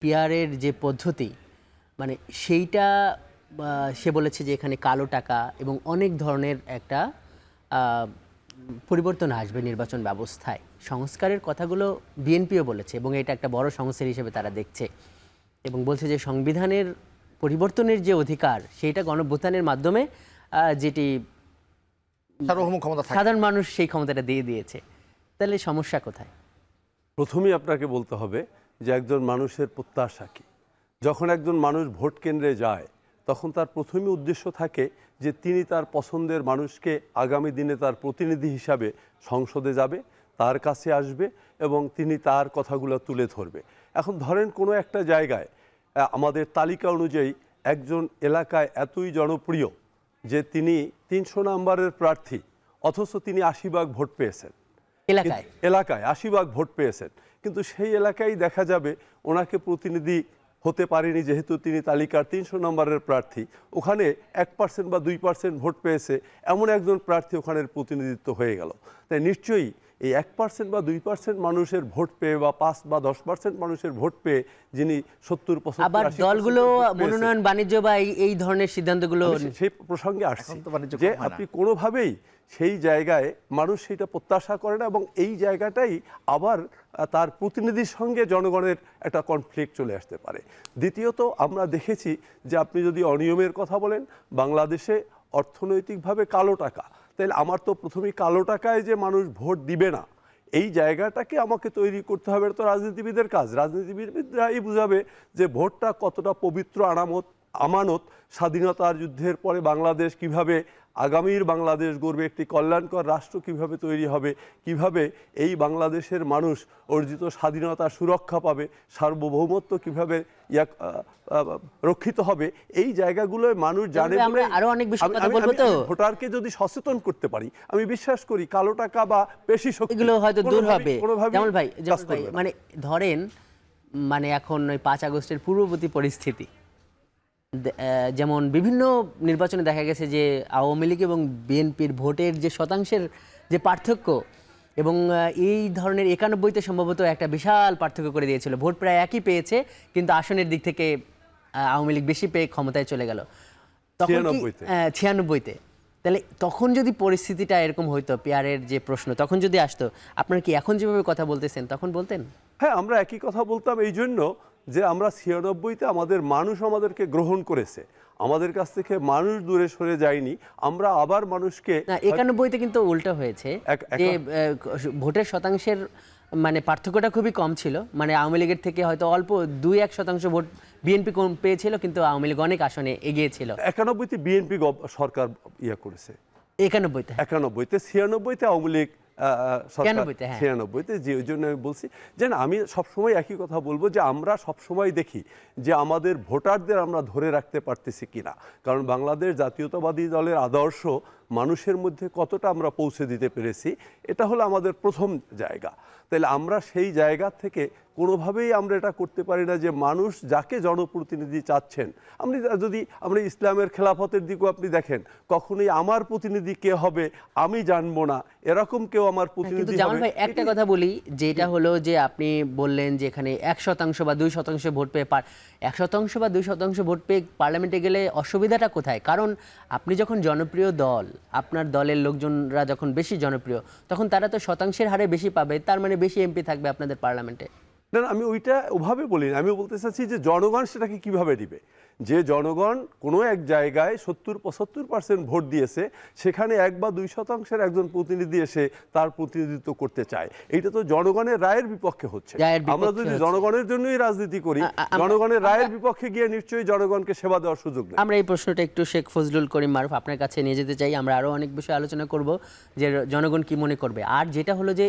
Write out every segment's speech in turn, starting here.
পিয়ারের যে পদ্ধতি মানে সেইটা সে বলেছে যে এখানে কালো টাকা এবং অনেক ধরনের একটা আহ, পরিবর্তন আসবে নির্বাচন ব্যবস্থায়। সংস্কারের কথাগুলো বিএনপিও বলেছে এবং এটা একটা বড় সংস্কার হিসেবে তারা দেখছে এবং বলছে যে সংবিধানের পরিবর্তনের যে অধিকার সেইটা গণঅভ্যুত্থানের মাধ্যমে যেটি সার্বভৌম ক্ষমতা থাকে। সাধারণ মানুষ সেই ক্ষমতাটা দিয়ে দিয়েছে। তাহলে সমস্যা কোথায়? প্রথমেই আপনাকে বলতে হবে যে একজন মানুষের প্রত্যাশা কী। যখন একজন মানুষ ভোট কেন্দ্রে যায় তখন তার প্রথমই উদ্দেশ্য থাকে যে তিনি তার পছন্দের মানুষকে আগামী দিনে তার প্রতিনিধি হিসাবে সংসদে যাবে, তার কাছে আসবে এবং তিনি তার কথাগুলো তুলে ধরবে। এখন ধরেন কোনো একটা জায়গায় আমাদের তালিকা অনুযায়ী একজন এলাকায় এতই জনপ্রিয় যে তিনি ৩০০ নম্বরের প্রার্থী, অথচ তিনি ৮০ ভাগ ভোট পেয়েছেন। এলাকায় ৮০ ভাগ ভোট পেয়েছেন, কিন্তু সেই এলাকায় দেখা যাবে ওনাকে প্রতিনিধি হতে পারেনি যেহেতু তিনি তালিকার ৩০০ নম্বরের প্রার্থী। ওখানে ১% বা 2% ভোট পেয়েছে এমন একজন প্রার্থী ওখানের প্রতিনিধিত্ব হয়ে গেল। তাই নিশ্চয়ই এই 1% বা 2% মানুষের ভোট পেয়ে বা 5 বা 10% মানুষের ভোট পেয়ে যিনি 70-75 আবার দলগুলো মনোনয়ন বাণিজ্য বা এই ধরনের সিদ্ধান্তগুলো সেই প্রসঙ্গে আসছে যে আপনি কোনোভাবেই সেই জায়গায় মানুষ সেটা প্রত্যাশা করে না এবং এই জায়গাটাই আবার তার প্রতিনিধির সঙ্গে জনগণের একটা কনফ্লিক্ট চলে আসতে পারে। দ্বিতীয়ত আমরা দেখেছি যে আপনি যদি অনিয়মের কথা বলেন, বাংলাদেশে অর্থনৈতিকভাবে কালো টাকা, তাহলে আমার তো প্রথমেই কালো টাকায় যে মানুষ ভোট দিবে না এই জায়গাটাকে আমাকে তৈরি করতে হবে। এটা তো রাজনীতিবিদের কাজ। রাজনীতিবিদরাই বুঝাবে যে ভোটটা কতটা পবিত্র আমানত, স্বাধীনতার যুদ্ধের পরে বাংলাদেশ কিভাবে আগামীর বাংলাদেশ গড়বে, একটি কল্যাণকর রাষ্ট্র কিভাবে তৈরি হবে, কিভাবে এই বাংলাদেশের মানুষ অর্জিত স্বাধীনতার সুরক্ষা পাবে, সার্বভৌমত্ব কিভাবে রক্ষিত হবে, এই জায়গাগুলোয় মানুষ জানে। ভোটারকে যদি সচেতন করতে পারি আমি বিশ্বাস করি কালো টাকা বা পেশি শক্তিগুলো হয়তো দূর হবে। জামাল ভাই মানে ধরেন মানে এখন ওই 5 আগস্টের পূর্ববর্তী পরিস্থিতি, যেমন বিভিন্ন নির্বাচনে দেখা গেছে যে আওয়ামী লীগ এবং বিএনপির ভোটের যে শতাংশের যে পার্থক্য এবং এই ধরনের 91-তে সম্ভবত একটা বিশাল পার্থক্য করে দিয়েছিল। ভোট প্রায় একই পেয়েছে কিন্তু আসনের দিক থেকে আওয়ামী লীগ বেশি পেয়ে ক্ষমতায় চলে গেল 96-তে। তাহলে তখন যদি পরিস্থিতিটা এরকম হইতো, পিয়ারের যে প্রশ্ন তখন যদি আসতো, আপনারা কি এখন যেভাবে কথা বলতেছেন তখন বলতেন? হ্যাঁ, আমরা একই কথা বলতাম এই জন্য যে আমরা 96-তে আমাদের মানুষ আমাদেরকে গ্রহণ করেছে, আমাদের কাছ থেকে মানুষ দূরে সরে যায়নি। আমরা আবার মানুষকে 91-তে কিন্তু উল্টো হয়েছে যে ভোটের শতাংশের মানে পার্থক্যটা খুবই কম ছিল, মানে আওয়ামী লীগের থেকে হয়তো অল্প 2-1% ভোট বিএনপি কম পেয়েছিল কিন্তু আওয়ামী লীগ অনেক আসনে এগিয়ে ছিল। 91-তে বিএনপি সরকার করেছে, 91-তে 96-তে আওয়ামী লীগ 96-তে। যে ওই জন্য আমি বলছি যে না, আমি সবসময় একই কথা বলবো যে আমরা সবসময় দেখি যে আমাদের ভোটারদের আমরা ধরে রাখতে পারতেছি কিনা, কারণ বাংলাদেশ জাতীয়তাবাদী দলের আদর্শ মানুষের মধ্যে কতটা আমরা পৌঁছে দিতে পেরেছি, এটা হলো আমাদের প্রথম জায়গা। তাহলে আমরা সেই জায়গা থেকে কোনোভাবেই আমরা এটা করতে পারি না যে মানুষ যাকে জনপ্রতিনিধি চাচ্ছেন, আমরা ইসলামের খেলাফতের দিকেও আপনি দেখেন, কখনোই আমার প্রতিনিধি কে হবে আমি জানবো না, এরকম কেউ আমার প্রতিনিধি হবে। জামাল ভাই একটা কথা বলি, যেটা হলো যে আপনি বললেন যে এখানে 1% বা 2% ভোট পেয়ে 1% বা 2% ভোট পেয়ে পার্লামেন্টে গেলে অসুবিধাটা কোথায়? কারণ আপনি যখন জনপ্রিয় দল, আপনার দলের লোকজনরা যখন বেশি জনপ্রিয়, তখন তারা তো শতাংশের হারে বেশি পাবে, তার মানে বেশি এমপি থাকবে আপনাদের পার্লামেন্টে। না, আমি ওইটা ওভাবে বলি না। আমি বলতে চাচ্ছি যে জনগণ সেটাকে কিভাবে দিবে। যে জনগণ কোনো এক জায়গায় 70-75% ভোট দিয়েছে, সেখানে 1 বা 2% একজন প্রতিনিধি এসে তার প্রতিনিধিত্ব করতে চায়, এইটা তো জনগণের রায়ের বিপক্ষে হচ্ছে। আমরা যদি জনগণের জন্যই রাজনীতি করি, জনগণের রায়ের বিপক্ষে গিয়ে নিশ্চয়ই জনগণকে সেবা দেওয়ার সুযোগ নেই। আমরা এই প্রশ্নটা একটু শেখ ফজলুল করিম মারুফ আপনার কাছে নিয়ে যেতে চাই। আমরা আরও অনেক বিষয়ে আলোচনা করব যে জনগণ কি মনে করবে। আর যেটা হলো যে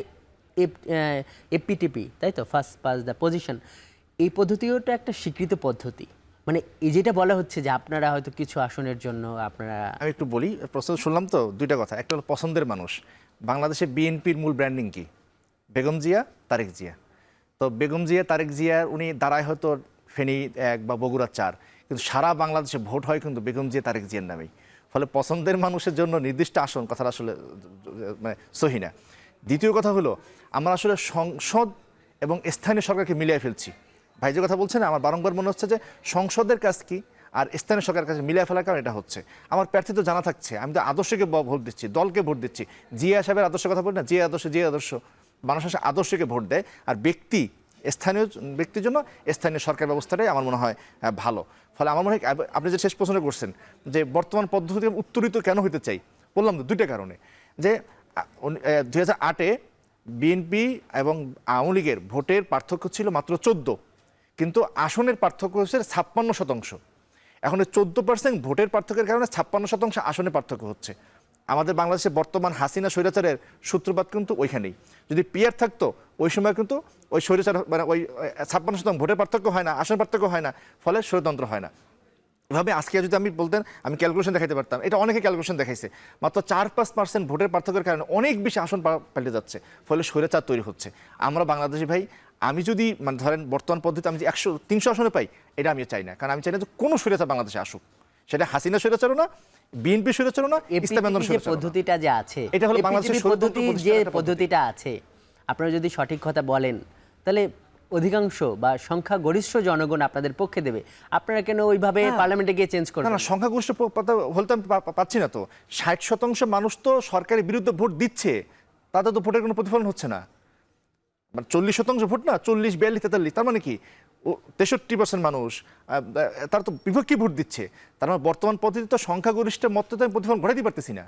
এপিটিপি, তাই তো, ফার্স্ট পাস দ্য পজিশন, এই পদ্ধতিটা একটা স্বীকৃত পদ্ধতি। মানে এই যেটা বলা হচ্ছে যে আপনারা হয়তো কিছু আসনের জন্য আপনারা, আমি একটু বলি, প্রশ্ন শুনলাম তো দুইটা কথা। একটা হলো পছন্দের মানুষ। বাংলাদেশে বিএনপির মূল ব্র্যান্ডিং কি? বেগম জিয়া, তারেক জিয়া। তো বেগম জিয়া, তারেক জিয়ার উনি দাঁড়ায় হয়তো ফেনী 1 বা বগুড়া 4, কিন্তু সারা বাংলাদেশে ভোট হয় কিন্তু বেগম জিয়া, তারেক জিয়ার নামেই। ফলে পছন্দের মানুষের জন্য নির্দিষ্ট আসন কথাটা আসলে মানে সহি না। দ্বিতীয় কথা হলো আমরা আসলে সংসদ এবং স্থানীয় সরকারকে মিলিয়ে ফেলছি। ভাই যে কথা বলছেন আমার বারংবার মনে হচ্ছে যে সংসদের কাজ কি আর স্থানীয় সরকারের কাছে মিলিয়ে ফেলার কারণে এটা হচ্ছে। আমার প্রার্থী তো জানা থাকছে, আমি তো আদর্শকে ভোট দিচ্ছি, দলকে ভোট দিচ্ছি। জিয়া সাহেবের আদর্শের কথা বলি না, যে আদর্শ মানুষ আসলে আদর্শকে ভোট দেয়, আর স্থানীয় ব্যক্তির জন্য স্থানীয় সরকার ব্যবস্থাটাই আমার মনে হয় ভালো। ফলে আমার মনে হয় আপনি যে শেষ প্রশ্ন করছেন যে বর্তমান পদ্ধতি উত্তরিত কেন হইতে চাই, বললাম তো দুইটা কারণে। যে 2008-এ বিএনপি এবং আওয়ামী লীগের ভোটের পার্থক্য ছিল মাত্র 14, কিন্তু আসনের পার্থক্য হচ্ছে 56%। এখন 14% ভোটের পার্থক্যের কারণে 56% আসনে পার্থক্য হচ্ছে। আমাদের বাংলাদেশে বর্তমান হাসিনা স্বৈরাচারের সূত্রপাত কিন্তু ওইখানেই। যদি পিয়ার থাকতো ওই সময় কিন্তু ওই স্বৈরাচার মানে ওই 56% ভোটের পার্থক্য হয় না, আসন পার্থক্য হয় না, ফলে স্বৈরতন্ত্র হয় না। এভাবে আজকে যদি আমি বলতেন, আমি ক্যালকুলেশন দেখাইতে পারতাম, এটা অনেকে ক্যালকুলেশন দেখাইছে, মাত্র 4-5% ভোটের পার্থক্যের কারণে অনেক বেশি আসন পাল্টে যাচ্ছে, ফলে স্বৈরাচার তৈরি হচ্ছে। আমরা বাংলাদেশি ভাই, আমি যদি মানে ধরেন বর্তমান পদ্ধতি আমি যে 100-300 আসনে পাই, এটা আমি চাই না। কারণ আমি চাই না যে কোনো স্বৈরাচার বাংলাদেশে আসুক, সেটা হাসিনা স্বৈরাচারও না, বিএনপি স্বৈরাচারও না, ইসলামী আন্দোলন যে পদ্ধতিটা যে আছে, এটা হলো বাংলাদেশের পদ্ধতি যে পদ্ধতিটা আছে, আপনারা যদি সঠিক কথা বলেন তাহলে অধিকাংশ বা সংখ্যাগরিষ্ঠ জনগণ আপনাদের পক্ষে দেবে। আপনারা কেন ওইভাবে পার্লামেন্টে গিয়ে চেঞ্জ করবেন? না, সংখ্যাগরিষ্ঠ বলতে আমি পাচ্ছি না তো। 60% মানুষ তো সরকারের বিরুদ্ধে ভোট দিচ্ছে, তাদের তো ভোটের কোনো প্রতিফলন হচ্ছে না। মানে 40% ভোট না, 40, 42, 43, তার মানে কি 63% মানুষ তার তো বিপক্ষে ভোট দিচ্ছে। তার মানে বর্তমান পদ্ধতি তো সংখ্যাগরিষ্ঠের মত তো আমি প্রতিফলন ঘটাতে পারতেছি না।